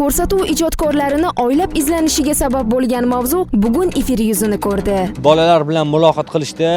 ko'rsatuv ijodkorlarini oylab izlanishiga sabab bo'lgan mavzu bugun efir yuzini ko'rdi. Bolalar bilan muloqot qilishda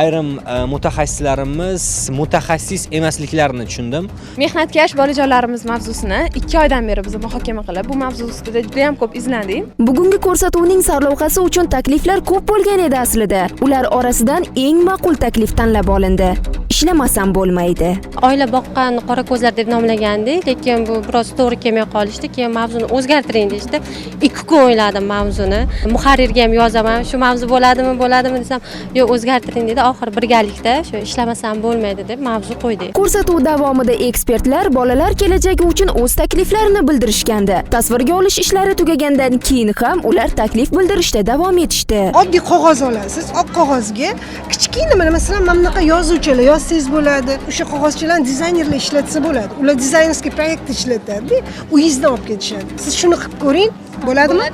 ayrim mutaxassislarimiz mutaxassis emasliklarini tushundim. Mehnatkash bolajonlarimiz mavzusini 2 oydan beri biz muhokama qilib, bu mavzu ustida juda ham ko'p izlandik. Bugungi ko'rsatuvning sarlavhasi uchun takliflar ko'p bo'lgan edi aslida. Ular orasidan eng ma'qul taklif tanlab olindi. Ishlamasam bo'lmaydi. Oila boqqan qora ko'zlar deb nomlagandik, lekin bu biroz to'g'ri kelmay qolishdi. Keyin mavzuni o'zgartiring deydi. 2 kun o'yladim mavzuni. Muharrirga ham yozaman, shu mavzu bo'ladimi desam, yo'q o'zgartiring dedi. Oxiri birgalikda shu ishlamasam bo'lmaydi deb mavzu qo'ydik. Ko'rsatuv davomida ekspertlar bolalar kelajagi uchun o'z takliflarini bildirishgandi. Tasvirga olish ishlari tugagandan keyin ham ular taklif bildirishda davom etishdi. Oddiy qog'oz olasiz, oq qog'ozga kichkina masalan mana bunaqa yozuvchilar yozsangiz bo'ladi. O'sha qog'ozchilarni dizaynerlar ishlatsa bo'ladi. Ular dizaynerskiy proyekt ishlatadi, uyingizdan olib ketishadi. Siz shuni qilib ko'ring. Bo'ladimi?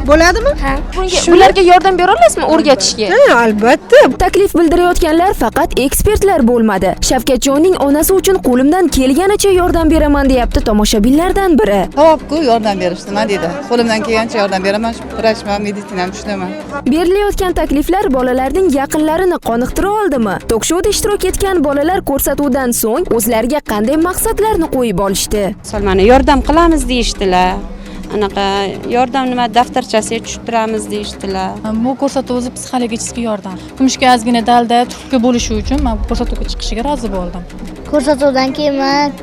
Bo'ladimi? Ha. Ularga yordam bera olasizmi o'rgatishga? Ha, albatta. Taklif bildirayotganlar faqat ekspertlar bo'lmadi. Shavkatjonning onasi uchun qo'limdan kelganicha yordam beraman deyapti tomoshabinlardan biri. Savobku yordam berishdi, nima deydi? Qo'limdan kelgancha yordam beraman, vrachman, meditsinam tushunaman. Berilayotgan takliflar bolalarning yaqinlarini qoniqtira oldimi? Tok-shouda ishtirok etgan bolalar ko'rsatuvdan so'ng o'zlariga qanday maqsadlarni qo'yib olishdi? Mana yordam qilamiz deyishdilar. Anaqa yordam nima daftarchasiga tushiramiz deyishdilar. Bu ko'rsatuv o'zi psixologik yordam. Kumushga ozgina dalda turtki bo'lishi uchun men ko'rsatuvga chiqishiga rozi bo'ldim. Ko'rsatuvdan keyin men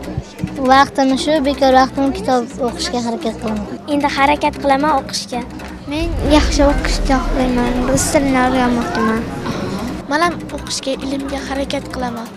vaqtimni shu bekor vaqtimni kitob o'qishga harakat qilaman. Endi harakat qilaman o'qishga. Men yaxshi o'qishga xohlayman, rus tilini o'rganmoqchiman. Men ham o'qishga, ilmga harakat qilaman.